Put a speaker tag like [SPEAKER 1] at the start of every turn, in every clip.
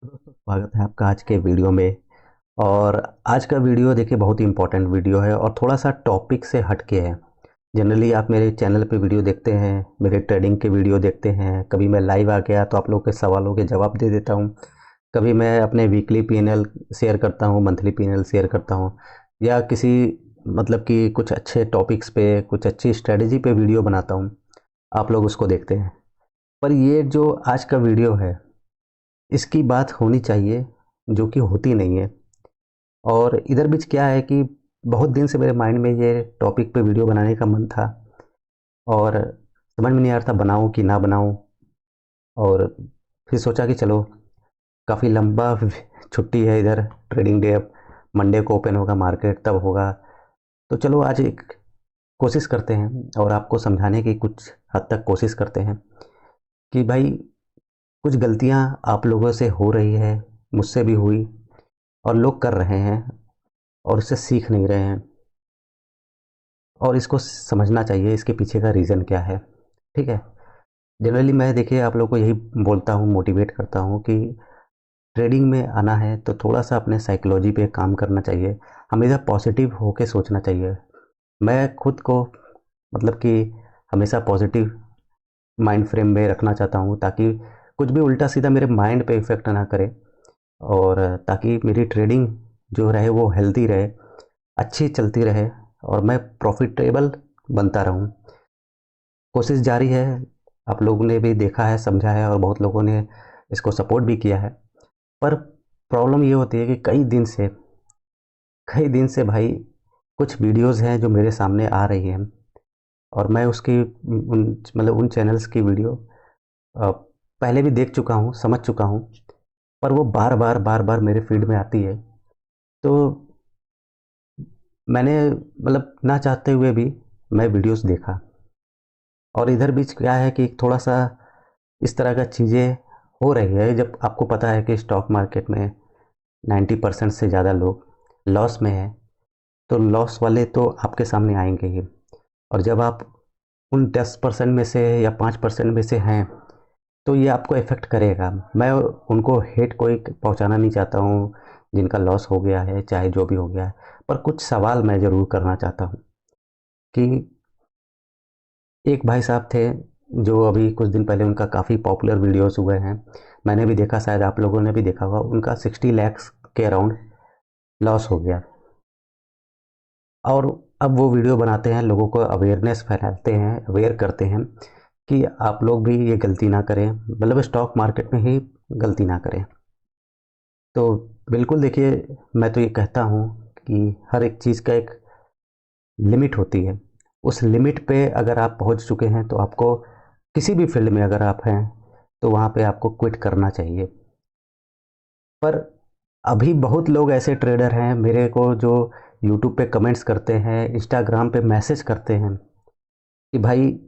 [SPEAKER 1] दोस्तों स्वागत है आपका आज के वीडियो में। और आज का वीडियो देखिए बहुत ही इम्पोर्टेंट वीडियो है और थोड़ा सा टॉपिक से हटके है। जनरली आप मेरे चैनल पे वीडियो देखते हैं, मेरे ट्रेडिंग के वीडियो देखते हैं, कभी मैं लाइव आ गया तो आप लोगों के सवालों के जवाब दे देता हूँ, कभी मैं अपने वीकली पीएनएल शेयर करता हूँ, मंथली पीएनएल शेयर करता हूँ, या किसी मतलब कि कुछ अच्छे टॉपिक्स पे कुछ अच्छी स्ट्रेटजी पे वीडियो बनाता हूँ, आप लोग उसको देखते हैं। पर ये जो आज का वीडियो है इसकी बात होनी चाहिए, जो कि होती नहीं है। और इधर बीच क्या है कि बहुत दिन से मेरे माइंड में ये टॉपिक पे वीडियो बनाने का मन था और समझ में नहीं आ रहा था बनाऊं कि ना बनाऊं। और फिर सोचा कि चलो काफ़ी लंबा छुट्टी है, इधर ट्रेडिंग डे अब मंडे को ओपन होगा मार्केट, तब होगा। तो चलो आज एक कोशिश करते हैं और आपको समझाने की कुछ हद तक कोशिश करते हैं कि भाई कुछ गलतियां आप लोगों से हो रही है, मुझसे भी हुई, और लोग कर रहे हैं और इससे सीख नहीं रहे हैं, और इसको समझना चाहिए इसके पीछे का रीज़न क्या है। ठीक है। जनरली मैं देखिए आप लोगों को यही बोलता हूँ, मोटिवेट करता हूँ कि ट्रेडिंग में आना है तो थोड़ा सा अपने साइकोलॉजी पे काम करना चाहिए, हमेशा पॉजिटिव होके सोचना चाहिए। मैं खुद को मतलब कि हमेशा पॉजिटिव माइंड फ्रेम में रखना चाहता हूँ ताकि कुछ भी उल्टा सीधा मेरे माइंड पे इफ़ेक्ट ना करे, और ताकि मेरी ट्रेडिंग जो रहे वो हेल्दी रहे, अच्छी चलती रहे, और मैं प्रॉफिटेबल बनता रहूं। कोशिश जारी है, आप लोगों ने भी देखा है, समझा है, और बहुत लोगों ने इसको सपोर्ट भी किया है। पर प्रॉब्लम ये होती है कि कई दिन से भाई कुछ वीडियोस हैं जो मेरे सामने आ रही हैं, और मैं उसकी उन चैनल्स की वीडियो पहले भी देख चुका हूँ, समझ चुका हूँ, पर वो बार बार मेरे फीड में आती है। तो मैंने मतलब ना चाहते हुए भी मैं वीडियोस देखा, और इधर बीच क्या है कि थोड़ा सा इस तरह का चीज़ें हो रही है। जब आपको पता है कि स्टॉक मार्केट में 90% से ज़्यादा लोग लॉस में है, तो लॉस वाले तो आपके सामने आएंगे ही। और जब आप उन 10% में से या 5% में से हैं तो ये आपको इफ़ेक्ट करेगा। मैं उनको हेट कोई पहुंचाना नहीं चाहता हूँ जिनका लॉस हो गया है, चाहे जो भी हो गया है। पर कुछ सवाल मैं ज़रूर करना चाहता हूँ कि एक भाई साहब थे जो अभी कुछ दिन पहले उनका काफ़ी पॉपुलर वीडियोस हुए हैं, मैंने भी देखा, शायद आप लोगों ने भी देखा होगा, उनका 60 लाख के अराउंड लॉस हो गया। और अब वो वीडियो बनाते हैं, लोगों को अवेयरनेस फैलाते हैं, अवेयर करते हैं कि आप लोग भी ये गलती ना करें, मतलब स्टॉक मार्केट में ही गलती ना करें। तो बिल्कुल देखिए, मैं तो ये कहता हूँ कि हर एक चीज़ का एक लिमिट होती है। उस लिमिट पे अगर आप पहुँच चुके हैं तो आपको किसी भी फील्ड में अगर आप हैं तो वहाँ पे आपको क्विट करना चाहिए। पर अभी बहुत लोग ऐसे ट्रेडर हैं मेरे को जो यूट्यूब पे कमेंट्स करते हैं, इंस्टाग्राम पे मैसेज करते हैं कि भाई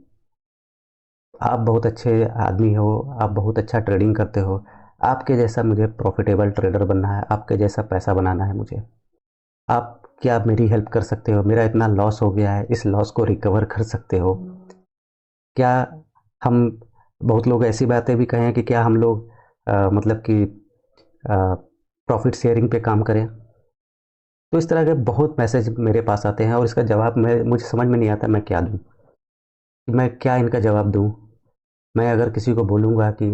[SPEAKER 1] आप बहुत अच्छे आदमी हो, आप बहुत अच्छा ट्रेडिंग करते हो, आपके जैसा मुझे प्रॉफिटेबल ट्रेडर बनना है, आपके जैसा पैसा बनाना है मुझे, आप क्या मेरी हेल्प कर सकते हो, मेरा इतना लॉस हो गया है, इस लॉस को रिकवर कर सकते हो क्या। हम बहुत लोग ऐसी बातें भी कहें कि क्या हम लोग मतलब कि प्रॉफिट शेयरिंग पे काम करें। तो इस तरह के बहुत मैसेज मेरे पास आते हैं और इसका जवाब मैं मुझे समझ में नहीं आता मैं क्या दूँ, कि मैं क्या इनका जवाब दूँ। मैं अगर किसी को बोलूँगा कि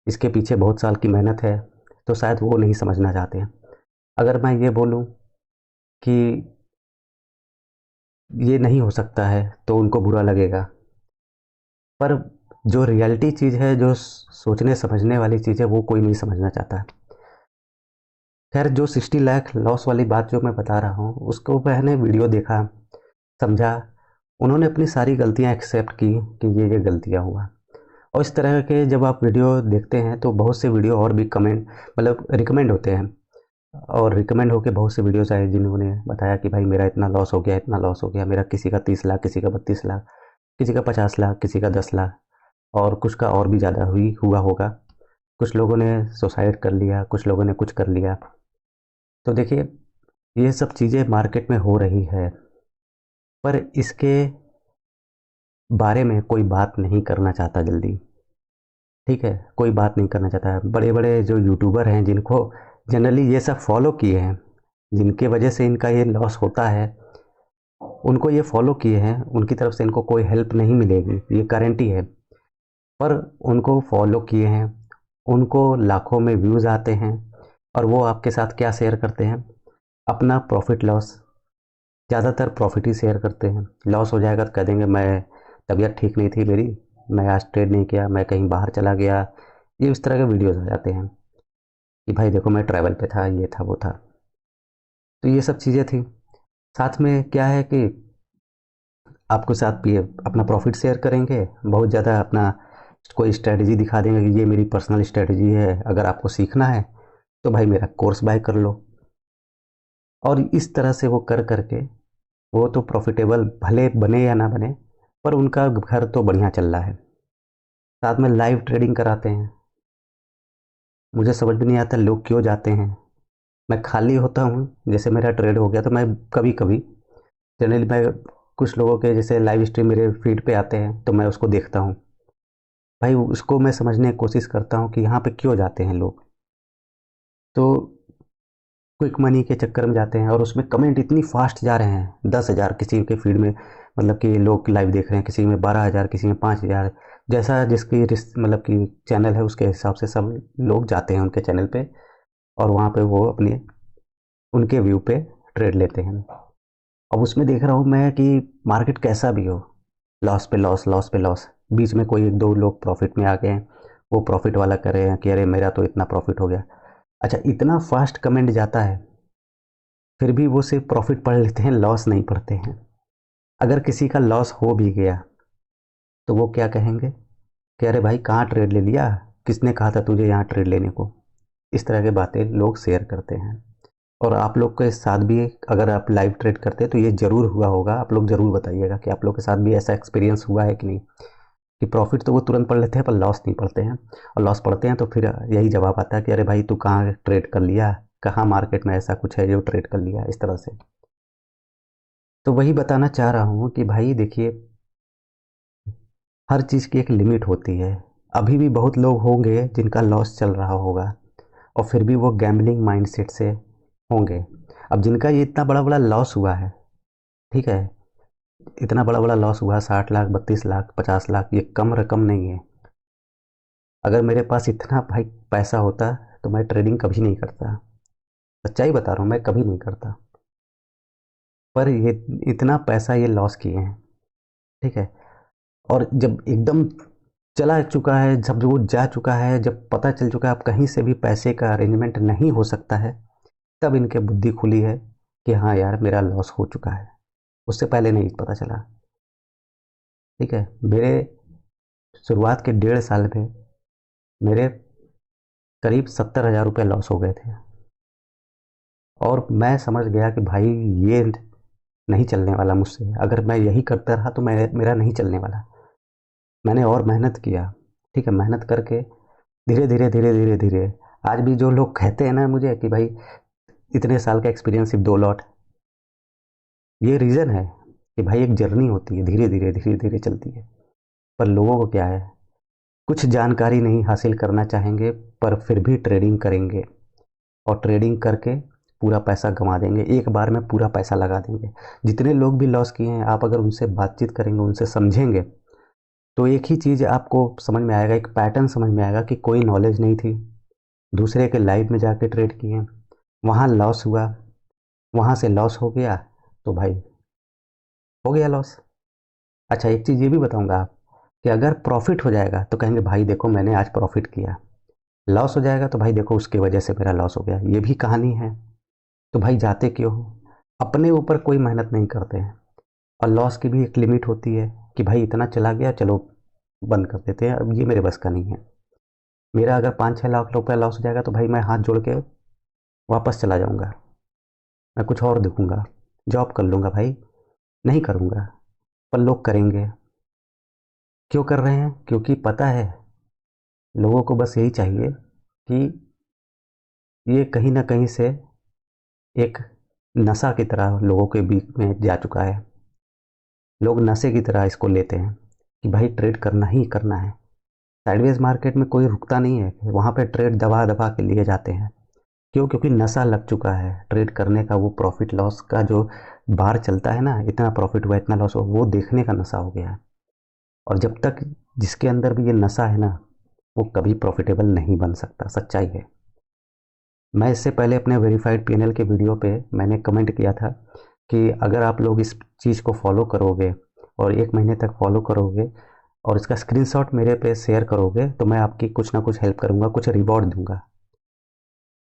[SPEAKER 1] इसके पीछे बहुत साल की मेहनत है तो शायद वो नहीं समझना चाहते हैं। अगर मैं ये बोलूँ कि ये नहीं हो सकता है तो उनको बुरा लगेगा। पर जो रियलिटी चीज़ है, जो सोचने समझने वाली चीज़ है, वो कोई नहीं समझना चाहता है। खैर, जो 60 लाख लॉस वाली बात जो मैं बता रहा हूँ उसको मैंने वीडियो देखा, समझा, उन्होंने अपनी सारी गलतियाँ एक्सेप्ट की कि ये गलतियाँ हुआ। और इस तरह के जब आप वीडियो देखते हैं तो बहुत से वीडियो और भी कमेंट मतलब रिकमेंड होते हैं, और रिकमेंड होके बहुत से वीडियोस आए जिन्होंने बताया कि भाई मेरा इतना लॉस हो गया, इतना लॉस हो गया, मेरा किसी का 30 लाख, किसी का 32 लाख, किसी का 50 लाख, किसी का 10 लाख, और कुछ का और भी ज़्यादा हुआ होगा। कुछ लोगों ने सुसाइड कर लिया, कुछ लोगों ने कुछ कर लिया। तो देखिए, ये सब चीज़ें मार्केट में हो रही है, पर इसके बारे में कोई बात नहीं करना चाहता जल्दी। ठीक है, कोई बात नहीं करना चाहता है। बड़े बड़े जो यूट्यूबर हैं जिनको जनरली ये सब फॉलो किए हैं, जिनके वजह से इनका ये लॉस होता है, उनको ये फॉलो किए हैं, उनकी तरफ से इनको कोई हेल्प नहीं मिलेगी, ये गारंटी है। पर उनको फॉलो किए हैं, उनको लाखों में व्यूज़ आते हैं, और वो आपके साथ क्या शेयर करते हैं? अपना प्रॉफिट लॉस। ज़्यादातर प्रॉफिट ही शेयर करते हैं। लॉस हो जाएगा तो कह देंगे मैं तबीयत ठीक नहीं थी मेरी, मैं आज ट्रेड नहीं किया, मैं कहीं बाहर चला गया। ये इस तरह के वीडियोज़ आ जाते हैं कि भाई देखो मैं ट्रैवल पे था, ये था वो था। तो ये सब चीज़ें थी। साथ में क्या है कि आपको साथ भी अपना प्रॉफिट शेयर करेंगे, बहुत ज़्यादा अपना कोई स्ट्रेटजी दिखा देंगे कि ये मेरी पर्सनल स्ट्रेटजी है, अगर आपको सीखना है तो भाई मेरा कोर्स बाय कर लो। और इस तरह से वो कर करके वो तो प्रॉफिटेबल भले बने या ना बने, पर उनका घर तो बढ़िया चल रहा है। साथ में लाइव ट्रेडिंग कराते हैं। मुझे समझ में नहीं आता लोग क्यों जाते हैं। मैं खाली होता हूँ, जैसे मेरा ट्रेड हो गया तो मैं कभी कभी जनरली मैं कुछ लोगों के जैसे लाइव स्ट्रीम मेरे फीड पे आते हैं तो मैं उसको देखता हूँ। भाई उसको मैं समझने की कोशिश करता हूँ कि यहाँ पे क्यों जाते हैं लोग। तो क्विक मनी के चक्कर में जाते हैं, और उसमें कमेंट इतनी फास्ट जा रहे हैं, 10,000 किसी के फीड में, मतलब कि लोग लाइव देख रहे हैं, किसी में 12,000, किसी में 5,000, जैसा जिसकी मतलब कि चैनल है उसके हिसाब से सब लोग जाते हैं उनके चैनल पे, और वहाँ पे वो अपने उनके व्यू पे ट्रेड लेते हैं। अब उसमें देख रहा हूँ मैं कि मार्केट कैसा भी हो, लॉस पे लॉस, लॉस पे लॉस। बीच में कोई एक दो लोग प्रॉफिट में आ गए हैं, वो प्रॉफिट वाला कर रहे हैं कि अरे मेरा तो इतना प्रॉफिट हो गया। अच्छा, इतना फास्ट कमेंट जाता है, फिर भी वो सिर्फ प्रॉफिट पढ़ लेते हैं, लॉस नहीं पढ़ते हैं। अगर किसी का लॉस हो भी गया तो वो क्या कहेंगे कि अरे भाई कहाँ ट्रेड ले लिया, किसने कहा था तुझे यहाँ ट्रेड लेने को। इस तरह की बातें लोग शेयर करते हैं। और आप लोग के साथ भी अगर आप लाइव ट्रेड करते हैं तो ये ज़रूर हुआ होगा, आप लोग ज़रूर बताइएगा कि आप लोग के साथ भी ऐसा एक्सपीरियंस हुआ है कि नहीं, कि प्रॉफिट तो वो तुरंत पढ़ लेते हैं पर लॉस नहीं पढ़ते हैं, और लॉस पढ़ते हैं तो फिर यही जवाब आता है कि अरे भाई तू कहाँ ट्रेड कर लिया, कहाँ मार्केट में ऐसा कुछ है जो ट्रेड कर लिया, इस तरह से। तो वही बताना चाह रहा हूँ कि भाई देखिए, हर चीज़ की एक लिमिट होती है। अभी भी बहुत लोग होंगे जिनका लॉस चल रहा होगा, और फिर भी वो गैम्बलिंग माइंडसेट से होंगे। अब जिनका ये इतना बड़ा बड़ा लॉस हुआ है, ठीक है, इतना बड़ा बड़ा लॉस हुआ, 60 लाख, 32 लाख, 50 लाख, ये कम रकम नहीं है। अगर मेरे पास इतना भाई पैसा होता तो मैं ट्रेडिंग कभी नहीं करता। सच्चाई बता रहा हूँ, मैं कभी नहीं करता। पर ये इतना पैसा ये लॉस किए हैं, ठीक है। और जब एकदम चला चुका है, जब वो जा चुका है, जब पता चल चुका है अब कहीं से भी पैसे का अरेंजमेंट नहीं हो सकता है, तब इनके बुद्धि खुली है कि हाँ यार मेरा लॉस हो चुका है। उससे पहले नहीं पता चला, ठीक है। मेरे शुरुआत के 1.5 साल में मेरे करीब 70,000 रुपये लॉस हो गए थे, और मैं समझ गया कि भाई ये नहीं चलने वाला मुझसे, अगर मैं यही करता रहा तो मेरा नहीं चलने वाला। मैंने और मेहनत किया, ठीक है, मेहनत करके धीरे धीरे धीरे धीरे धीरे, आज भी जो लोग कहते हैं ना मुझे कि भाई इतने साल का एक्सपीरियंस सिर्फ 2 लॉट, ये रीज़न है कि भाई एक जर्नी होती है, धीरे धीरे धीरे धीरे चलती है। पर लोगों को क्या है, कुछ जानकारी नहीं हासिल करना चाहेंगे, पर फिर भी ट्रेडिंग करेंगे, और ट्रेडिंग करके पूरा पैसा गंवा देंगे, एक बार में पूरा पैसा लगा देंगे। जितने लोग भी लॉस किए हैं, आप अगर उनसे बातचीत करेंगे, उनसे समझेंगे, तो एक ही चीज़ आपको समझ में आएगा, एक पैटर्न समझ में आएगा कि कोई नॉलेज नहीं थी, दूसरे के लाइव में जाके ट्रेड किए, वहाँ लॉस हुआ, वहाँ से लॉस हो गया, तो भाई हो गया लॉस। अच्छा, एक चीज़ ये भी बताऊंगा आप, कि अगर प्रॉफिट हो जाएगा तो कहेंगे भाई देखो मैंने आज प्रॉफिट किया, लॉस हो जाएगा तो भाई देखो उसकी वजह से मेरा लॉस हो गया, ये भी कहानी है। तो भाई जाते क्यों हो? अपने ऊपर कोई मेहनत नहीं करते हैं। और लॉस की भी एक लिमिट होती है कि भाई इतना चला गया, चलो बंद कर देते हैं, अब ये मेरे बस का नहीं है। मेरा अगर 5-6 लाख रुपया लॉस हो जाएगा तो भाई मैं हाथ जोड़ के वापस चला जाऊंगा, मैं कुछ और देखूंगा, जॉब कर लूंगा भाई, नहीं करूंगा। पर लोग करेंगे। क्यों कर रहे हैं? क्योंकि पता है लोगों को बस यही चाहिए कि ये कहीं ना कहीं से एक नशा की तरह लोगों के बीच में जा चुका है। लोग नशे की तरह इसको लेते हैं कि भाई ट्रेड करना ही करना है, साइडवेज मार्केट में कोई रुकता नहीं है, वहाँ पे ट्रेड दबा दबा के लिए जाते हैं। क्यों? क्योंकि नशा लग चुका है ट्रेड करने का, वो प्रॉफिट लॉस का जो बार चलता है ना, इतना प्रॉफिट हुआ इतना लॉस हुआ, वो देखने का नशा हो गया है। और जब तक जिसके अंदर भी ये नशा है ना, वो कभी प्रॉफिटेबल नहीं बन सकता, सच्चाई है। मैं इससे पहले अपने वेरीफाइड पीएनएल के वीडियो पे मैंने कमेंट किया था कि अगर आप लोग इस चीज़ को फॉलो करोगे और 1 महीने तक फॉलो करोगे और इसका स्क्रीनशॉट मेरे पे शेयर करोगे तो मैं आपकी कुछ ना कुछ हेल्प करूँगा, कुछ रिवॉर्ड दूंगा।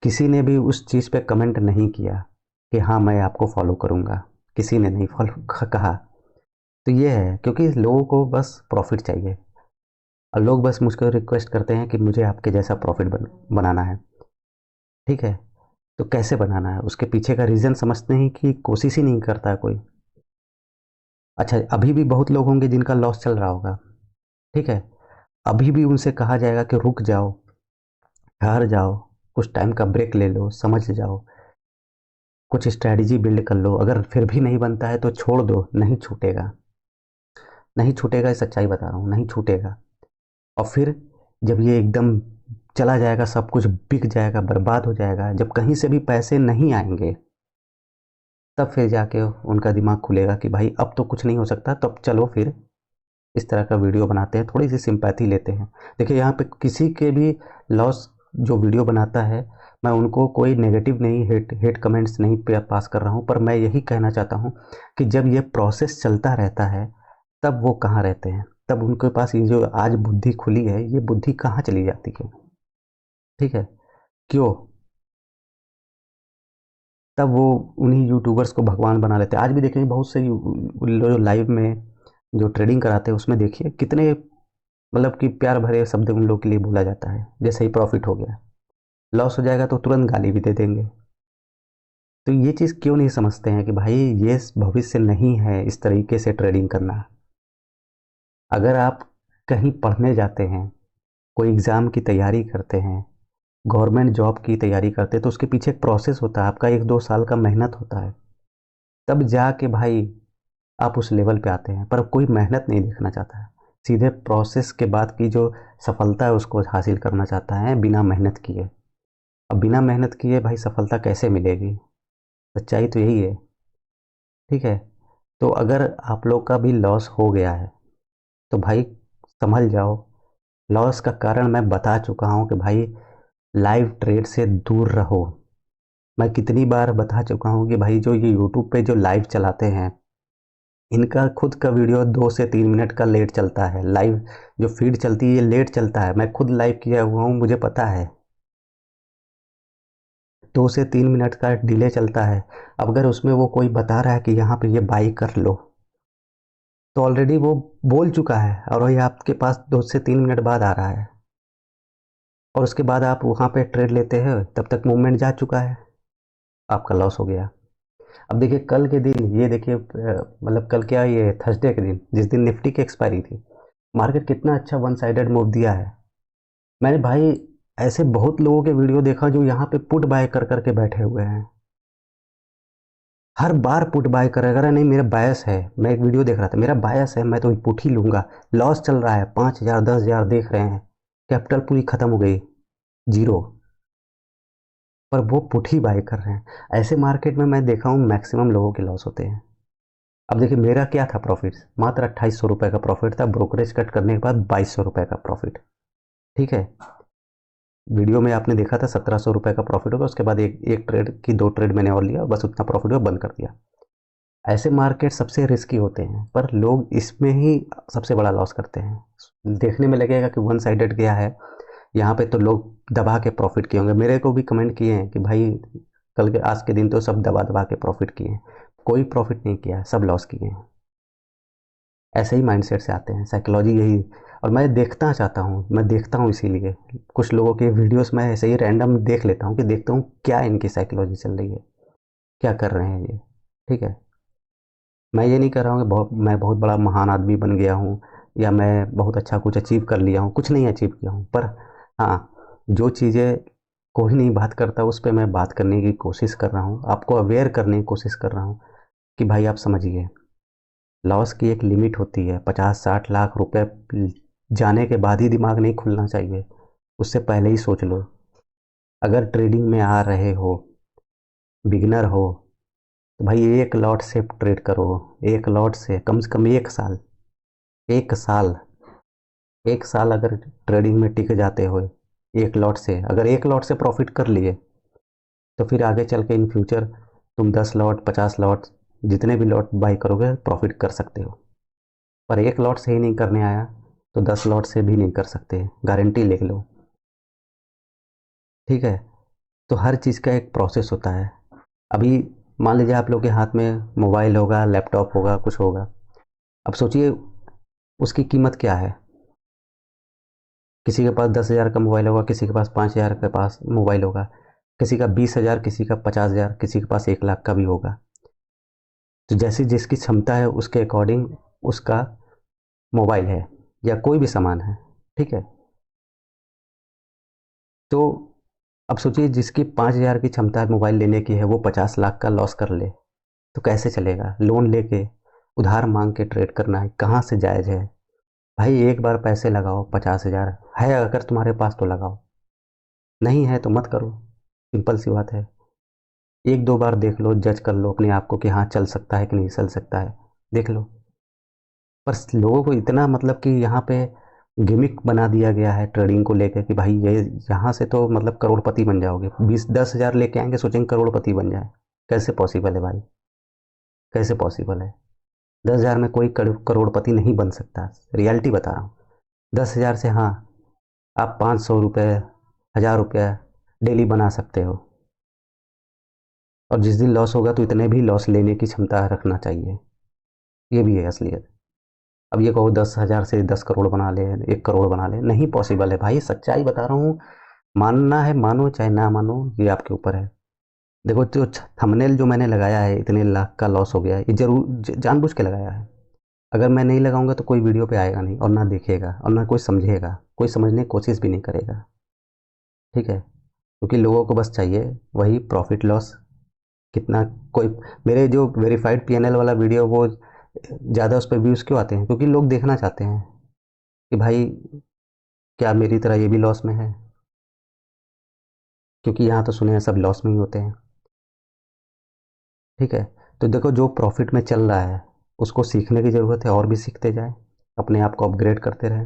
[SPEAKER 1] किसी ने भी उस चीज़ पे कमेंट नहीं किया कि हाँ मैं आपको फॉलो करूँगा, किसी ने नहीं फॉलो कहा। तो ये है, क्योंकि लोगों को बस प्रॉफिट चाहिए और लोग बस मुझको रिक्वेस्ट करते हैं कि मुझे आपके जैसा प्रॉफिट बनाना है। ठीक है, तो कैसे बनाना है, उसके पीछे का रीज़न समझते हैं कि कोशिश ही नहीं करता कोई। अच्छा, अभी भी बहुत लोग होंगे जिनका लॉस चल रहा होगा, ठीक है, अभी भी उनसे कहा जाएगा कि रुक जाओ, ठहर जाओ, कुछ टाइम का ब्रेक ले लो, समझ जाओ, कुछ स्ट्रैटेजी बिल्ड कर लो, अगर फिर भी नहीं बनता है तो छोड़ दो, नहीं छूटेगा, नहीं छूटेगा, ये सच्चाई बता रहा हूँ, नहीं छूटेगा। और फिर जब ये एकदम चला जाएगा, सब कुछ बिक जाएगा, बर्बाद हो जाएगा, जब कहीं से भी पैसे नहीं आएंगे, तब फिर जाके उनका दिमाग खुलेगा कि भाई अब तो कुछ नहीं हो सकता, तब चलो फिर इस तरह का वीडियो बनाते हैं, थोड़ी सी सिंपैथी लेते हैं। देखिए यहाँ पे किसी के भी लॉस जो वीडियो बनाता है, मैं उनको कोई नेगेटिव नहीं, हेट कमेंट्स नहीं पास कर रहा हूँ, पर मैं यही कहना चाहता हूँ कि जब ये प्रोसेस चलता रहता है तब वो कहाँ रहते हैं, तब उनके पास ये जो आज बुद्धि खुली है, ये बुद्धि कहाँ चली जाती है? ठीक है, क्यों? तब वो उन्हीं यूट्यूबर्स को भगवान बना लेते हैं। आज भी देखेंगे बहुत से जो लाइव में जो ट्रेडिंग कराते हैं उसमें देखिए कितने मतलब कि प्यार भरे शब्द उन लोग के लिए बोला जाता है। जैसे ही प्रॉफिट हो गया, लॉस हो जाएगा तो तुरंत गाली भी दे देंगे। तो ये चीज़ क्यों नहीं समझते हैं कि भाई ये भविष्य नहीं है इस तरीके से ट्रेडिंग करना। अगर आप कहीं पढ़ने जाते हैं, कोई एग्ज़ाम की तैयारी करते हैं, गवर्नमेंट जॉब की तैयारी करते हैं, तो उसके पीछे एक प्रोसेस होता है, आपका 1-2 साल का मेहनत होता है, तब जाके भाई आप उस लेवल पे आते हैं। पर कोई मेहनत नहीं देखना चाहता है, सीधे प्रोसेस के बाद की जो सफलता है उसको हासिल करना चाहता है बिना मेहनत किए। अब बिना मेहनत किए भाई सफलता कैसे मिलेगी? सच्चाई तो यही है। ठीक है, तो अगर आप लोग का भी लॉस हो गया है तो भाई संभल जाओ। लॉस का कारण मैं बता चुका हूँ कि भाई लाइव ट्रेड से दूर रहो। मैं कितनी बार बता चुका हूँ कि भाई जो ये यूट्यूब पे जो लाइव चलाते हैं, इनका खुद का वीडियो 2 से 3 मिनट का लेट चलता है। लाइव जो फीड चलती है ये लेट चलता है, मैं खुद लाइव किया हुआ हूँ, मुझे पता है 2 से 3 मिनट का डिले चलता है। अब अगर उसमें वो कोई बता रहा है कि यहाँ पे ये बाई कर लो, तो ऑलरेडी वो बोल चुका है और वही आपके पास 2 से 3 मिनट बाद आ रहा है, और उसके बाद आप वहाँ पे ट्रेड लेते हैं, तब तक मूवमेंट जा चुका है, आपका लॉस हो गया। अब देखिए कल के दिन, ये देखिए मतलब कल क्या, ये थर्सडे के दिन जिस दिन निफ्टी की एक्सपायरी थी, मार्केट कितना अच्छा वन साइडेड मूव दिया है। मैंने भाई ऐसे बहुत लोगों के वीडियो देखा जो यहाँ पे पुट बाय कर करके बैठे हुए हैं, हर बार पुट बाय करेगा, नहीं मेरा बायस है, मैं एक वीडियो देख रहा था, मेरा बायस है मैं तो पुट ही लूंगा, लॉस चल रहा है 5,000 10,000 देख रहे हैं, कैपिटल पूरी खत्म हो गई, जीरो, पर वो पुट ही बाय कर रहे हैं। ऐसे मार्केट में मैं देखा हूँ मैक्सिमम लोगों के लॉस होते हैं। अब देखिए मेरा क्या था प्रॉफिट, मात्र 2800 रुपये का प्रॉफिट था, ब्रोकरेज कट करने के बाद 2200 रुपये का प्रॉफिट। ठीक है, वीडियो में आपने देखा था 1700 रुपये का प्रॉफिट होगा, उसके बाद एक ट्रेड की 2 ट्रेड मैंने और लिया, बस उतना प्रॉफिट हुआ, बंद कर दिया। ऐसे मार्केट सबसे रिस्की होते हैं, पर लोग इसमें ही सबसे बड़ा लॉस करते हैं। देखने में लगेगा कि वन साइडेड गया है, यहाँ पे तो लोग दबा के प्रॉफिट किए होंगे। मेरे को भी कमेंट किए हैं कि भाई कल के आज के दिन तो सब दबा दबा के प्रॉफिट किए हैं, कोई प्रॉफिट नहीं किया है, सब लॉस किए हैं। ऐसे ही माइंडसेट से आते हैं, साइकोलॉजी यही। और मैं देखता चाहता हूँ, मैं देखता हूँ, इसीलिए कुछ लोगों के वीडियोस में ऐसे ही रैंडम देख लेता हूँ कि देखता हूँ क्या इनकी साइकोलॉजी चल रही है, क्या कर रहे हैं ये। ठीक है, मैं ये नहीं कर रहा हूँ कि मैं बहुत बड़ा महान आदमी बन गया हूँ या मैं बहुत अच्छा कुछ अचीव कर लिया हूँ, कुछ नहीं अचीव किया हूँ, पर हाँ जो चीज़ें कोई नहीं बात करता उस पर मैं बात करने की कोशिश कर रहा हूँ, आपको अवेयर करने की कोशिश कर रहा हूँ कि भाई आप समझिए, लॉस की एक लिमिट होती है, 50-60 लाख रुपए जाने के बाद ही दिमाग नहीं खुलना चाहिए, उससे पहले ही सोच लो। अगर ट्रेडिंग में आ रहे हो, बिगिनर हो, तो भाई एक लॉट से ट्रेड करो। एक लॉट से कम 1 साल, 1 साल, 1 साल अगर ट्रेडिंग में टिक जाते हो, एक लॉट से अगर एक लॉट से प्रॉफिट कर लिए, तो फिर आगे चल के इन फ्यूचर तुम 10 लॉट 50 लॉट जितने भी लॉट बाई करोगे प्रॉफिट कर सकते हो। पर एक लॉट से ही नहीं करने आया तो 10 लॉट से भी नहीं कर सकते, गारंटी ले लो। ठीक है, तो हर चीज़ का एक प्रोसेस होता है। अभी मान लीजिए आप लोग के हाथ में मोबाइल होगा, लैपटॉप होगा, कुछ होगा। अब सोचिए उसकी कीमत क्या है। किसी के पास 10,000 का मोबाइल होगा, किसी के पास 5,000 के पास मोबाइल होगा, किसी का 20,000, किसी का 50,000, किसी के पास 1 लाख का भी होगा। तो जैसी जिसकी क्षमता है उसके अकॉर्डिंग उसका मोबाइल है या कोई भी सामान है। ठीक है, तो अब सोचिए जिसकी 5,000 की क्षमता मोबाइल लेने की है वो 50 लाख का लॉस कर ले, तो कैसे चलेगा। लोन लेके उधार मांग के ट्रेड करना है, कहाँ से जायज़ है भाई। एक बार पैसे लगाओ, 50,000 है अगर तुम्हारे पास तो लगाओ, नहीं है तो मत करो। सिंपल सी बात है। एक दो बार देख लो, जज कर लो अपने आप को कि हाँ चल सकता है कि नहीं चल सकता है, देख लो। पर लोगों को इतना मतलब कि यहाँ पे गिमिक बना दिया गया है ट्रेडिंग को लेकर कि भाई ये यहाँ से तो मतलब करोड़पति बन जाओगे। 20-10 हज़ार लेके आएंगे, सोचेंगे करोड़पति बन जाए। कैसे पॉसिबल है भाई, कैसे पॉसिबल है। 10,000 में कोई करोड़पति नहीं बन सकता, रियलिटी बता रहा हूँ। 10,000 से हाँ आप 500 रुपये, 1,000 रुपये डेली बना सकते हो। और जिस दिन लॉस होगा तो इतने भी लॉस लेने की क्षमता रखना चाहिए, ये भी है असलियत। अब ये कहो 10,000 से 10 करोड़ बना ले, 1 करोड़ बना ले, नहीं पॉसिबल है भाई, सच्चाई बता रहा हूँ। मानना है मानो, चाहे ना मानो, ये आपके ऊपर है। देखो जो थंबनेल जो मैंने लगाया है, इतने लाख का लॉस हो गया है, ये जरूर जानबूझ के लगाया है। अगर मैं नहीं लगाऊंगा तो कोई वीडियो पे आएगा नहीं और ना देखेगा और ना कोई समझेगा, कोई समझने की कोशिश भी नहीं करेगा। ठीक है, क्योंकि लोगों को बस चाहिए वही प्रॉफिट लॉस कितना। कोई मेरे जो वेरीफाइड पीएनएल वाला वीडियो वो ज़्यादा उस पर व्यूज़ क्यों आते हैं, क्योंकि लोग देखना चाहते हैं कि भाई क्या मेरी तरह ये भी लॉस में है। क्योंकि यहाँ तो सुने हैं सब लॉस में ही होते हैं। ठीक है, तो देखो जो प्रॉफिट में चल रहा है उसको सीखने की ज़रूरत है, और भी सीखते जाए, अपने आप को अपग्रेड करते रहें।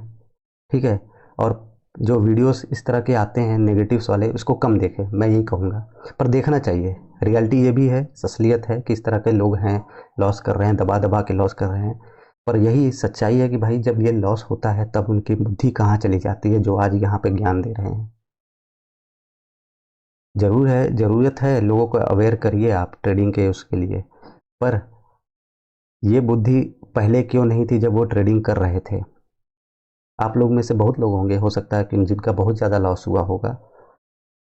[SPEAKER 1] ठीक है, और जो वीडियोस इस तरह के आते हैं नेगेटिव्स वाले, उसको कम देखें, मैं यही कहूँगा। पर देखना चाहिए, रियलिटी ये भी है, असलियत है कि इस तरह के लोग हैं, लॉस कर रहे हैं, दबा दबा के लॉस कर रहे हैं। पर यही सच्चाई है कि भाई जब ये लॉस होता है तब उनकी बुद्धि कहाँ चली जाती है, जो आज यहाँ पे ज्ञान दे रहे हैं। जरूर है, ज़रूरत है लोगों को अवेयर करिए आप ट्रेडिंग के उसके लिए। पर ये बुद्धि पहले क्यों नहीं थी जब वो ट्रेडिंग कर रहे थे। आप लोग में से बहुत लोग होंगे, हो सकता है कि जिनका बहुत ज़्यादा लॉस हुआ होगा।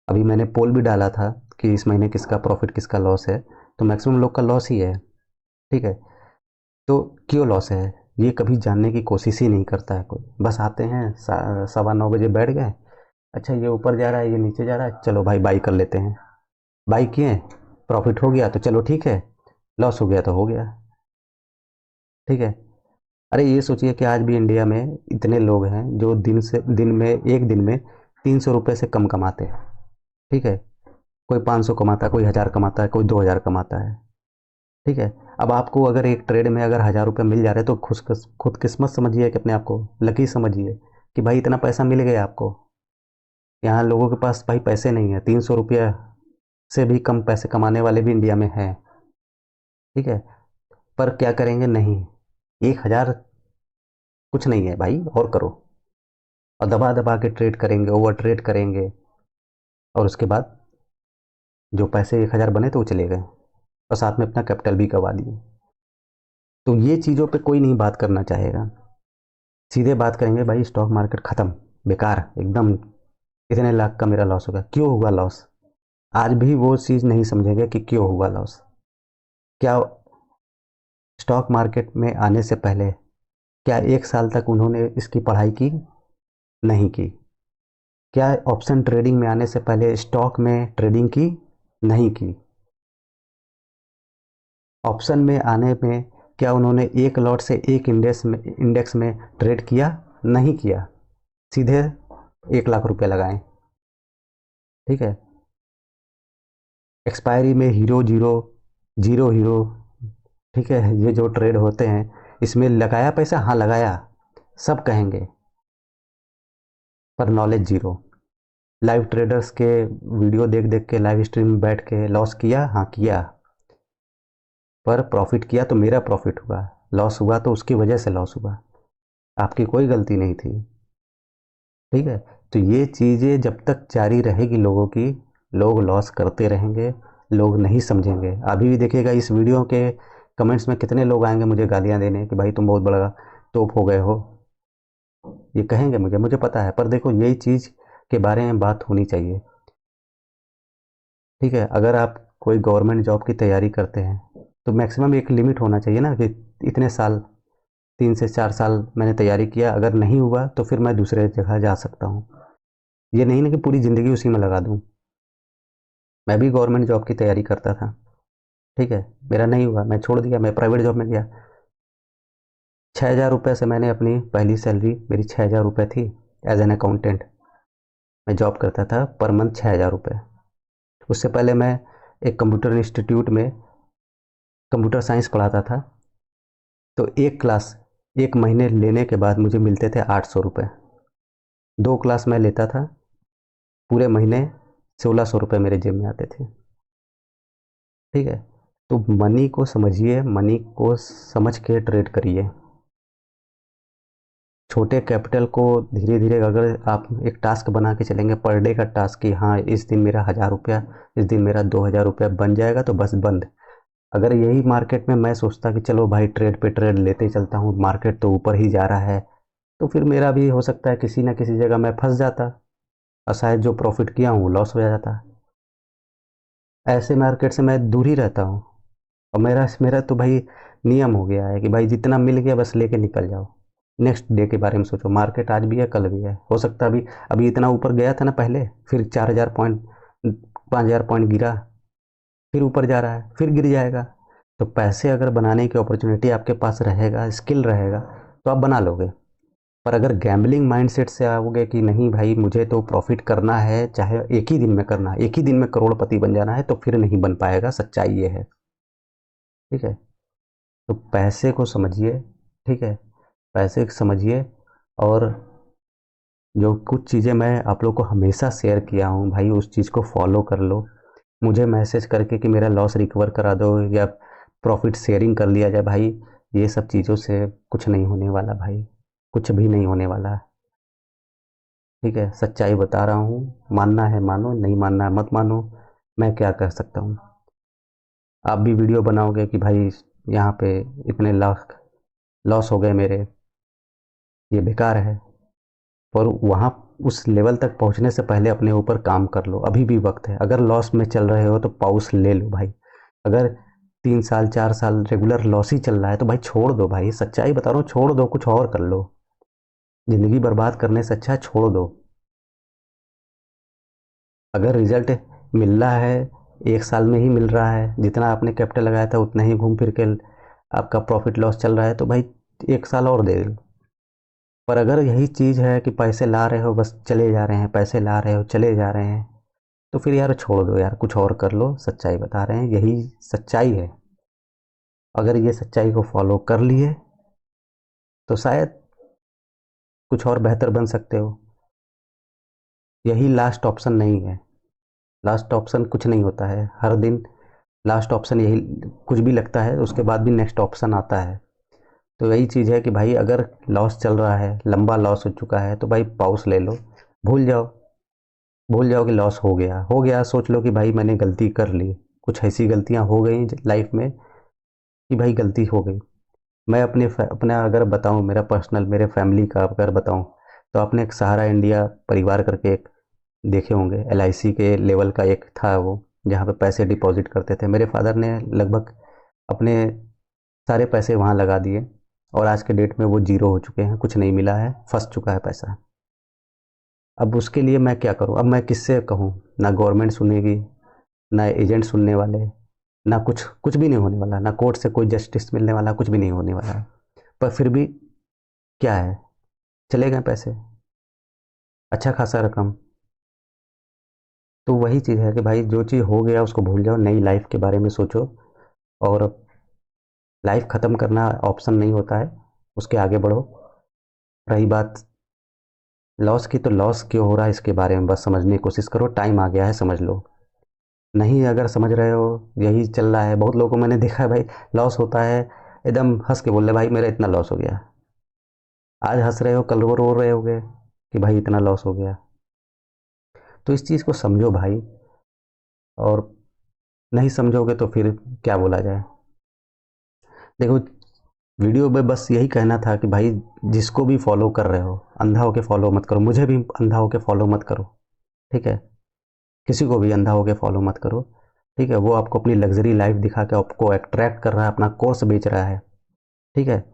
[SPEAKER 1] अभी मैंने पोल भी डाला था कि इस महीने किसका प्रॉफिट किसका लॉस है, तो मैक्सिमम लोग का लॉस ही है। ठीक है, तो क्यों लॉस है ये कभी जानने की कोशिश ही नहीं करता है कोई। बस आते हैं 9:15 बजे बैठ गए, अच्छा ये ऊपर जा रहा है, ये नीचे जा रहा है, चलो भाई बाई कर लेते हैं। बाई किए, प्रॉफिट हो गया तो चलो ठीक है, लॉस हो गया तो हो गया। ठीक है, अरे ये सोचिए कि आज भी इंडिया में इतने लोग हैं जो दिन में एक दिन में 300 रुपये से कम कमाते हैं। ठीक है, कोई 500 कमाता है, कोई 1,000 कमाता है, कोई 2,000 कमाता है। ठीक है, अब आपको अगर एक ट्रेड में अगर 1,000 रुपये मिल जा रहे हैं तो खुद किस्मत समझिए कि अपने आप को लकी समझिए कि भाई इतना पैसा मिल गया आपको। यहाँ लोगों के पास भाई पैसे नहीं है, 300 रुपये से भी कम पैसे कमाने वाले भी इंडिया में हैं। ठीक है, पर क्या करेंगे, नहीं, 1,000 कुछ नहीं है भाई, और करो, और दबा दबा के ट्रेड करेंगे, ओवर ट्रेड करेंगे, और उसके बाद जो पैसे 1,000 बने तो वो चले गए, और साथ में अपना कैपिटल भी गवा दिए। तो ये चीज़ों पे कोई नहीं बात करना चाहेगा, सीधे बात करेंगे भाई स्टॉक मार्केट ख़त्म, बेकार एकदम, इतने लाख का मेरा लॉस हो गया, क्यों हुआ लॉस। आज भी वो चीज़ नहीं समझेंगे कि क्यों हुआ लॉस। क्या स्टॉक मार्केट में आने से पहले क्या 1 साल तक उन्होंने इसकी पढ़ाई की, नहीं की। क्या ऑप्शन ट्रेडिंग में आने से पहले स्टॉक में ट्रेडिंग की, नहीं की। ऑप्शन में आने में क्या उन्होंने एक लॉट से एक इंडेक्स में ट्रेड किया, नहीं किया, सीधे 1 लाख रुपये लगाएं। ठीक है, एक्सपायरी में हीरो जीरो, जीरो हीरो। ठीक है, ये जो ट्रेड होते हैं इसमें लगाया पैसा, हाँ लगाया, सब कहेंगे, पर नॉलेज जीरो। लाइव ट्रेडर्स के वीडियो देख देख के लाइव स्ट्रीम में बैठ के लॉस किया, हाँ किया, पर प्रॉफिट किया तो मेरा प्रॉफिट हुआ, लॉस हुआ तो उसकी वजह से लॉस हुआ, आपकी कोई गलती नहीं थी। ठीक है, तो ये चीज़ें जब तक जारी रहेगी लोगों की, लोग लॉस करते रहेंगे, लोग नहीं समझेंगे। अभी भी देखिएगा इस वीडियो के कमेंट्स में कितने लोग आएंगे मुझे गालियां देने कि भाई तुम बहुत बड़ा तोप हो गए हो, ये कहेंगे मुझे, मुझे पता है, पर देखो यही चीज़ के बारे में बात होनी चाहिए। ठीक है, अगर आप कोई गवर्नमेंट जॉब की तैयारी करते हैं तो मैक्सिमम एक लिमिट होना चाहिए ना, कि इतने साल, 3 से 4 साल मैंने तैयारी किया, अगर नहीं हुआ तो फिर मैं दूसरे जगह जा सकता हूँ। ये नहीं ना कि पूरी ज़िंदगी उसी में लगा दूँ। मैं भी गवर्नमेंट जॉब की तैयारी करता था, ठीक है, मेरा नहीं हुआ, मैं छोड़ दिया, मैं प्राइवेट जॉब में गया। 6,000 रुपये से मैंने अपनी पहली सैलरी, मेरी 6,000 रुपये थी एज एन अकाउंटेंट, मैं जॉब करता था पर मंथ 6,000 रुपये। उससे पहले मैं एक कंप्यूटर इंस्टीट्यूट में कंप्यूटर साइंस पढ़ाता था, तो एक क्लास 1 महीने लेने के बाद मुझे मिलते थे 800 रुपये। 2 क्लास मैं लेता था, पूरे महीने 1,600 रुपये मेरे जेब में आते थे। ठीक है, तो मनी को समझिए, मनी को समझ के ट्रेड करिए। छोटे कैपिटल को धीरे धीरे, अगर आप एक टास्क बना के चलेंगे पर डे का टास्क, कि हाँ इस दिन मेरा 1,000 रुपया, इस दिन मेरा 2,000 रुपया बन जाएगा तो बस बंद। अगर यही मार्केट में मैं सोचता कि चलो भाई ट्रेड पे ट्रेड लेते चलता हूँ, मार्केट तो ऊपर ही जा रहा है, तो फिर मेरा भी हो सकता है किसी ना किसी जगह मैं फंस जाता, और शायद जो प्रॉफिट किया हूँ लॉस हो जाता। ऐसे मार्केट से मैं दूर ही रहता हूँ, और मेरा मेरा तो भाई नियम हो गया है कि भाई जितना मिल गया बस लेके निकल जाओ। नेक्स्ट डे के बारे में सोचो, मार्केट आज भी है कल भी है, हो सकता है अभी अभी इतना ऊपर गया था ना पहले, फिर 4,000 पॉइंट 5,000 पॉइंट गिरा, फिर ऊपर जा रहा है, फिर गिर जाएगा। तो पैसे अगर बनाने की अपॉर्चुनिटी आपके पास रहेगा, स्किल रहेगा, तो आप बना लोगे। पर अगर गैम्बलिंग माइंडसेट से आओगे कि नहीं भाई मुझे तो प्रॉफिट करना है, चाहे एक ही दिन में करना है, एक ही दिन में करोड़पति बन जाना है, तो फिर नहीं बन पाएगा, सच्चाई ये है। ठीक है, तो पैसे को समझिए। ठीक है, पैसे को समझिए, और जो कुछ चीज़ें मैं आप लोग को हमेशा शेयर किया हूँ भाई, उस चीज़ को फॉलो कर लो। मुझे मैसेज करके कि मेरा लॉस रिकवर करा दो या प्रॉफिट शेयरिंग कर लिया जाए, भाई ये सब चीज़ों से कुछ नहीं होने वाला भाई, कुछ भी नहीं होने वाला। ठीक है, सच्चाई बता रहा हूँ, मानना है मानो, नहीं मानना है मत मानो, मैं क्या कह सकता हूँ। आप भी वीडियो बनाओगे कि भाई यहाँ पे इतने लाख लॉस हो गए मेरे, ये बेकार है। और वहाँ उस लेवल तक पहुँचने से पहले अपने ऊपर काम कर लो, अभी भी वक्त है। अगर लॉस में चल रहे हो तो पॉज ले लो भाई। अगर 3 साल 4 साल रेगुलर लॉस ही चल रहा है तो भाई छोड़ दो, भाई सच्चाई बता रहा हूँ, छोड़ दो, कुछ और कर लो। ज़िंदगी बर्बाद करने से अच्छा है छोड़ दो। अगर रिजल्ट मिल रहा है, 1 साल में ही मिल रहा है, जितना आपने कैपिटल लगाया था उतना ही घूम फिर के आपका प्रॉफिट लॉस चल रहा है, तो भाई 1 साल और दे दो। पर अगर यही चीज़ है कि पैसे ला रहे हो बस चले जा रहे हैं, पैसे ला रहे हो चले जा रहे हैं, तो फिर यार छोड़ दो यार, कुछ और कर लो। सच्चाई बता रहे हैं, यही सच्चाई है। अगर ये सच्चाई को फॉलो कर लिए तो शायद कुछ और बेहतर बन सकते हो। यही लास्ट ऑप्शन नहीं है, लास्ट ऑप्शन कुछ नहीं होता है, हर दिन लास्ट ऑप्शन यही कुछ भी लगता है, उसके बाद भी नेक्स्ट ऑप्शन आता है। तो यही चीज़ है कि भाई अगर लॉस चल रहा है, लंबा लॉस हो चुका है, तो भाई पॉज ले लो, भूल जाओ, भूल जाओ कि लॉस हो गया, हो गया, सोच लो कि भाई मैंने गलती कर ली। कुछ ऐसी गलतियां हो गई लाइफ में कि भाई गलती हो गई। मैं अपना अगर बताऊं, मेरा पर्सनल, मेरे फैमिली का अगर बताऊं, तो आपने एक सहारा इंडिया परिवार करके एक देखे होंगे, LIC के लेवल का एक था वो, जहाँ पे पैसे डिपॉजिट करते थे। मेरे फादर ने लगभग अपने सारे पैसे वहाँ लगा दिए, और आज के डेट में वो जीरो हो चुके हैं, कुछ नहीं मिला है, फंस चुका है पैसा। अब उसके लिए मैं क्या करूं, अब मैं किससे कहूं, ना गवर्नमेंट सुनेगी, ना एजेंट सुनने वाले, ना कुछ, कुछ भी नहीं होने वाला, ना कोर्ट से कोई जस्टिस मिलने वाला, कुछ भी नहीं होने वाला है। पर फिर भी क्या है, चले गए पैसे, अच्छा खासा रकम। तो वही चीज़ है कि भाई जो चीज़ हो गया उसको भूल जाओ, नई लाइफ के बारे में सोचो। और लाइफ ख़त्म करना ऑप्शन नहीं होता है, उसके आगे बढ़ो। रही बात लॉस की, तो लॉस क्यों हो रहा है इसके बारे में बस समझने की कोशिश करो, टाइम आ गया है, समझ लो। नहीं अगर समझ रहे हो, यही चल रहा है, बहुत लोगों को मैंने देखा है भाई, लॉस होता है एकदम हंस के बोल रहे भाई मेरा इतना लॉस हो गया। आज हंस रहे हो, कल रो रहे होगे कि भाई इतना लॉस हो गया। तो इस चीज़ को समझो भाई, और नहीं समझोगे तो फिर क्या बोला जाए। देखो, वीडियो में बस यही कहना था कि भाई जिसको भी फॉलो कर रहे हो, अंधा होके फॉलो मत करो, मुझे भी अंधा होके फॉलो मत करो, ठीक है। किसी को भी अंधा होके फॉलो मत करो, ठीक है। वो आपको अपनी लग्जरी लाइफ दिखा के आपको अट्रैक्ट कर रहा है, अपना कोर्स बेच रहा है, ठीक है।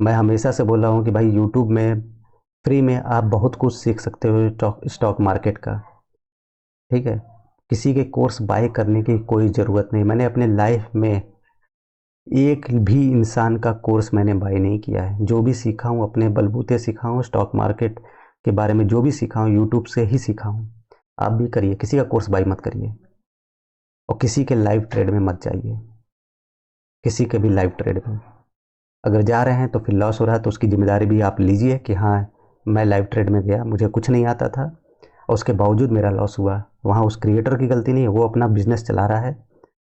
[SPEAKER 1] मैं हमेशा से बोल रहा हूँ कि भाई यूट्यूब में फ्री में आप बहुत कुछ सीख सकते हो स्टॉक मार्केट का, ठीक है। किसी के कोर्स बाय करने की कोई ज़रूरत नहीं। मैंने अपने लाइफ में एक भी इंसान का कोर्स मैंने बाय नहीं किया है। जो भी सीखा हूँ अपने बलबूते सीखा हूँ, स्टॉक मार्केट के बारे में जो भी सीखा हूँ यूट्यूब से ही सीखा हूँ। आप भी करिए, किसी का कोर्स बाय मत करिए, और किसी के लाइव ट्रेड में मत जाइए, किसी के भी लाइव ट्रेड में। अगर जा रहे हैं तो फिर लॉस हो रहा है तो उसकी जिम्मेदारी भी आप लीजिए कि हाँ मैं लाइव ट्रेड में गया, मुझे कुछ नहीं आता था और उसके बावजूद मेरा लॉस हुआ। वहाँ उस क्रिएटर की गलती नहीं है, वो अपना बिजनेस चला रहा है।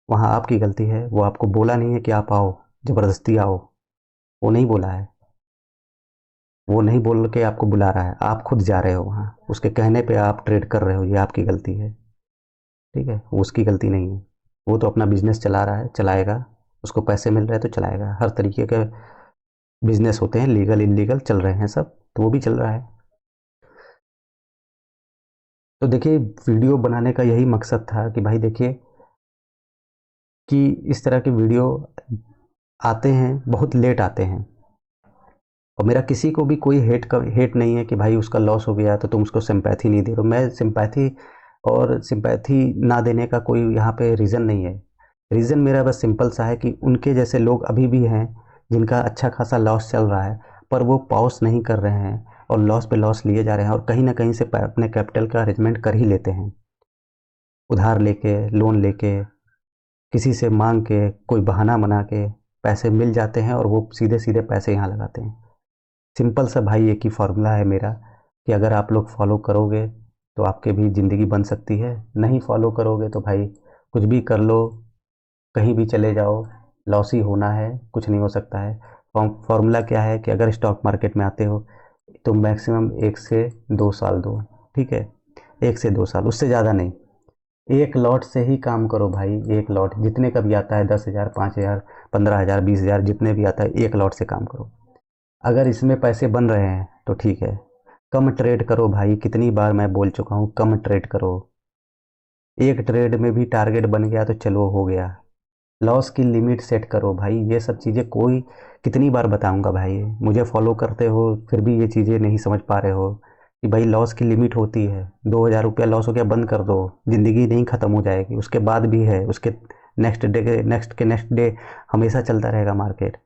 [SPEAKER 1] वहाँ आपकी गलती है, वो आपको बोला नहीं है कि आप आओ, ज़बरदस्ती आओ, वो नहीं बोला है। वो नहीं बोल के आपको बुला रहा है, आप खुद जा रहे हो वहाँ, उसके कहने पे आप ट्रेड कर रहे हो, ये आपकी गलती है, ठीक है। वो उसकी गलती नहीं है, वो तो अपना बिजनेस चला रहा है, चलाएगा, उसको पैसे मिल रहे हैं तो चलाएगा। हर तरीके के बिजनेस होते हैं, लीगल इलीगल चल रहे हैं सब, तो वो भी चल रहा है। तो देखिए, वीडियो बनाने का यही मकसद था कि भाई देखिए कि इस तरह के वीडियो आते हैं, बहुत लेट आते हैं, और मेरा किसी को भी कोई हेट नहीं है कि भाई उसका लॉस हो गया तो तुम उसको सिंपैथी नहीं दे रहे हो। मैं सिंपैथी और सिंपैथी ना देने का कोई यहाँ पे रीज़न नहीं है। रीज़न मेरा बस सिंपल सा है कि उनके जैसे लोग अभी भी हैं जिनका अच्छा खासा लॉस चल रहा है, पर वो पॉज नहीं कर रहे हैं और लॉस पे लॉस लिए जा रहे हैं, और कहीं ना कहीं से अपने कैपिटल का अरेंजमेंट कर ही लेते हैं, उधार लेके, लोन लेके, किसी से मांग के, कोई बहाना बना के पैसे मिल जाते हैं और वो सीधे सीधे पैसे यहाँ लगाते हैं। सिंपल सा भाई एक ही फार्मूला है मेरा कि अगर आप लोग फॉलो करोगे तो आपके भी ज़िंदगी बन सकती है, नहीं फॉलो करोगे तो भाई कुछ भी कर लो, कहीं भी चले जाओ, लॉस ही होना है, कुछ नहीं हो सकता है। फार्मूला क्या है कि अगर स्टॉक मार्केट में आते हो तो मैक्सिमम 1 से 2 साल दो, ठीक है। 1 से 2 साल, उससे ज़्यादा नहीं। एक लॉट से ही काम करो भाई, एक लॉट जितने का भी आता है, 10,000, 5,000, 15,000, 20,000, जितने भी आता है, एक लॉट से काम करो। अगर इसमें पैसे बन रहे हैं तो ठीक है। कम ट्रेड करो भाई, कितनी बार मैं बोल चुका हूँ, कम ट्रेड करो। एक ट्रेड में भी टारगेट बन गया तो चलो हो गया। लॉस की लिमिट सेट करो भाई, ये सब चीज़ें कोई कितनी बार बताऊंगा भाई, मुझे फॉलो करते हो फिर भी ये चीज़ें नहीं समझ पा रहे हो कि भाई लॉस की लिमिट होती है। 2,000 रुपया लॉस हो गया, बंद कर दो, ज़िंदगी नहीं ख़त्म हो जाएगी, उसके बाद भी है, उसके नेक्स्ट डे हमेशा चलता रहेगा मार्केट।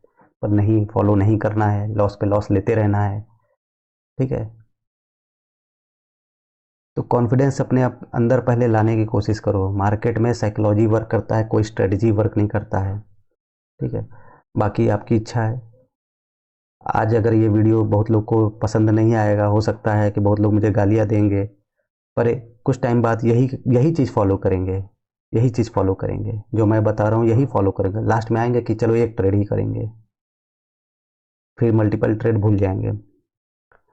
[SPEAKER 1] पर नहीं, फॉलो नहीं करना है, लॉस पे लॉस लेते रहना है, ठीक है। तो कॉन्फिडेंस अपने अंदर पहले लाने की कोशिश करो। मार्केट में साइकोलॉजी वर्क करता है, कोई स्ट्रेटजी वर्क नहीं करता है, ठीक है। बाकी आपकी इच्छा है। आज अगर ये वीडियो बहुत लोग को पसंद नहीं आएगा, हो सकता है कि बहुत लोग मुझे गालियाँ देंगे, पर कुछ टाइम बाद यही यही चीज़ फॉलो करेंगे, यही चीज़ फॉलो करेंगे, जो मैं बता रहा हूँ यही फॉलो करेंगे। लास्ट में आएंगे कि चलो एक ट्रेड ही करेंगे, फिर मल्टीपल ट्रेड भूल जाएंगे,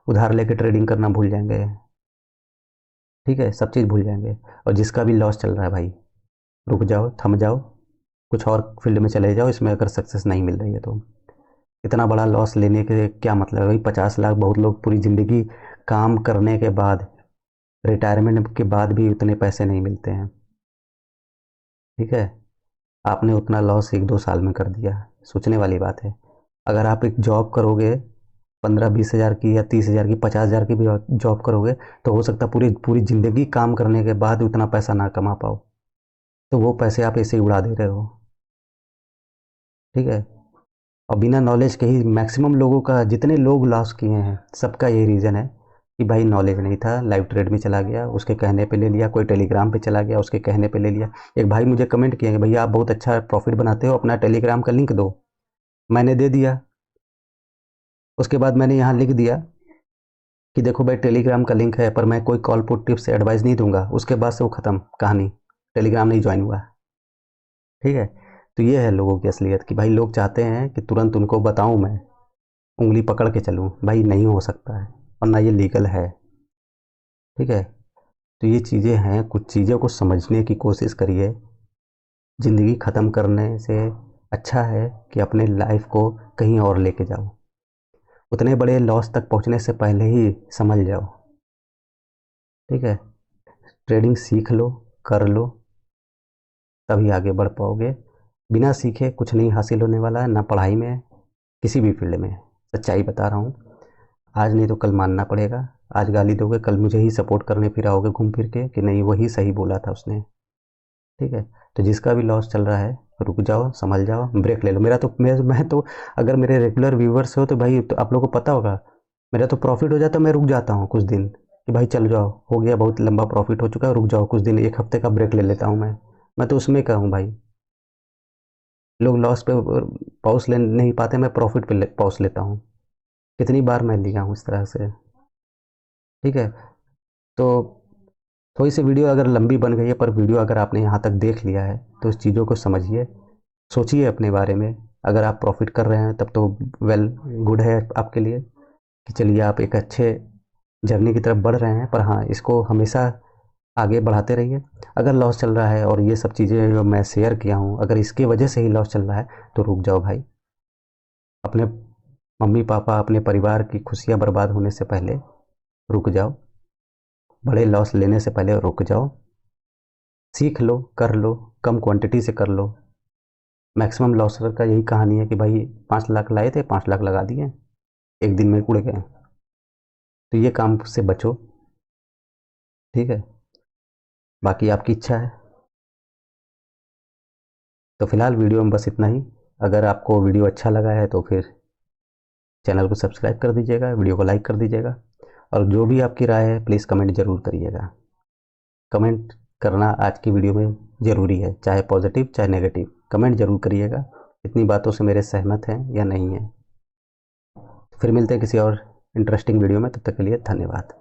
[SPEAKER 1] उधार लेके ट्रेडिंग करना भूल जाएंगे, ठीक है, सब चीज़ भूल जाएंगे। और जिसका भी लॉस चल रहा है भाई, रुक जाओ, थम जाओ, कुछ और फील्ड में चले जाओ, इसमें अगर सक्सेस नहीं मिल रही है तो। इतना बड़ा लॉस लेने के क्या मतलब है भाई। 50 लाख, बहुत लोग पूरी ज़िंदगी काम करने के बाद, रिटायरमेंट के बाद भी उतने पैसे नहीं मिलते हैं, ठीक है। आपने उतना लॉस 1-2 साल में कर दिया, सोचने वाली बात है। अगर आप एक जॉब करोगे 15-20 हज़ार की या 30 हज़ार की, 50 हज़ार की भी जॉब करोगे, तो हो सकता है पूरी पूरी ज़िंदगी काम करने के बाद उतना पैसा ना कमा पाओ, तो वो पैसे आप ऐसे ही उड़ा दे रहे हो, ठीक है। और बिना नॉलेज के ही मैक्सिमम लोगों का, जितने लोग लॉस किए हैं सबका यही रीज़न है कि भाई नॉलेज नहीं था, लाइव ट्रेड में चला गया, उसके कहने पे ले लिया, कोई टेलीग्राम पे चला गया, उसके कहने पे ले लिया। एक भाई मुझे कमेंट किया कि भैया आप बहुत अच्छा प्रॉफिट बनाते हो, अपना टेलीग्राम का लिंक दो। मैंने दे दिया। उसके बाद मैंने यहाँ लिख दिया कि देखो भाई टेलीग्राम का लिंक है, पर मैं कोई कॉल पुट टिप्स एडवाइस नहीं दूंगा। उसके बाद से वो ख़त्म कहानी, टेलीग्राम नहीं ज्वाइन हुआ। ठीक है। तो ये है लोगों की असलियत कि भाई लोग चाहते हैं कि तुरंत उनको बताऊं मैं, उंगली पकड़ के चलूं। भाई नहीं हो सकता है, और ना ये लीगल है। ठीक है। तो ये चीज़ें हैं, कुछ चीज़ों को समझने की कोशिश करिए। ज़िंदगी ख़त्म करने से अच्छा है कि अपने लाइफ को कहीं और लेके जाओ। उतने बड़े लॉस तक पहुंचने से पहले ही समझ जाओ। ठीक है। ट्रेडिंग सीख लो, कर लो, तभी आगे बढ़ पाओगे। बिना सीखे कुछ नहीं हासिल होने वाला है, ना पढ़ाई में, किसी भी फील्ड में। सच्चाई बता रहा हूँ। आज नहीं तो कल मानना पड़ेगा। आज गाली दोगे, कल मुझे ही सपोर्ट करने फिर आओगे घूम फिर के कि नहीं वही सही बोला था उसने। ठीक है। तो जिसका भी लॉस चल रहा है, रुक जाओ, संभल जाओ, ब्रेक ले लो। मेरा तो मैं तो अगर मेरे रेगुलर व्यूवर्स हो तो भाई, तो आप लोगों को पता होगा, मेरा तो प्रॉफिट हो जाता है, मैं रुक जाता हूँ कुछ दिन कि भाई चल जाओ, हो गया, बहुत लंबा प्रॉफिट हो चुका है, रुक जाओ कुछ दिन, एक हफ्ते का ब्रेक ले लेता हूँ मैं तो उसमें का हूँ भाई। लोग लॉस पे पॉज ले नहीं पाते, मैं प्रॉफिट पे पॉज लेता हूँ। कितनी बार मैं लिया हूँ इस तरह से। ठीक है। तो थोड़ी सी वीडियो अगर लंबी बन गई है, पर वीडियो अगर आपने यहाँ तक देख लिया है तो इस चीज़ों को समझिए, सोचिए अपने बारे में। अगर आप प्रॉफिट कर रहे हैं तब तो वेल गुड है आपके लिए, कि चलिए आप एक अच्छे जर्नी की तरफ बढ़ रहे हैं। पर हाँ, इसको हमेशा आगे बढ़ाते रहिए। अगर लॉस चल रहा है और ये सब चीज़ें जो मैं शेयर किया हूँ, अगर इसकी वजह से ही लॉस चल रहा है तो रुक जाओ भाई। अपने मम्मी पापा, अपने परिवार की खुशियाँ बर्बाद होने से पहले रुक जाओ। बड़े लॉस लेने से पहले रुक जाओ। सीख लो, कर लो, कम क्वांटिटी से कर लो। मैक्सिमम लॉसर का यही कहानी है कि भाई 5 लाख लाए थे, 5 लाख लगा दिए, एक दिन में उड़ गए। तो ये काम से बचो। ठीक है। बाकी आपकी इच्छा है। तो फिलहाल वीडियो में बस इतना ही। अगर आपको वीडियो अच्छा लगा है तो फिर चैनल को सब्सक्राइब कर दीजिएगा, वीडियो को लाइक कर दीजिएगा, और जो भी आपकी राय है प्लीज़ कमेंट ज़रूर करिएगा। कमेंट करना आज की वीडियो में ज़रूरी है, चाहे पॉजिटिव चाहे नेगेटिव, कमेंट ज़रूर करिएगा। इतनी बातों से मेरे सहमत हैं या नहीं है। फिर मिलते हैं किसी और इंटरेस्टिंग वीडियो में, तब तक के लिए धन्यवाद।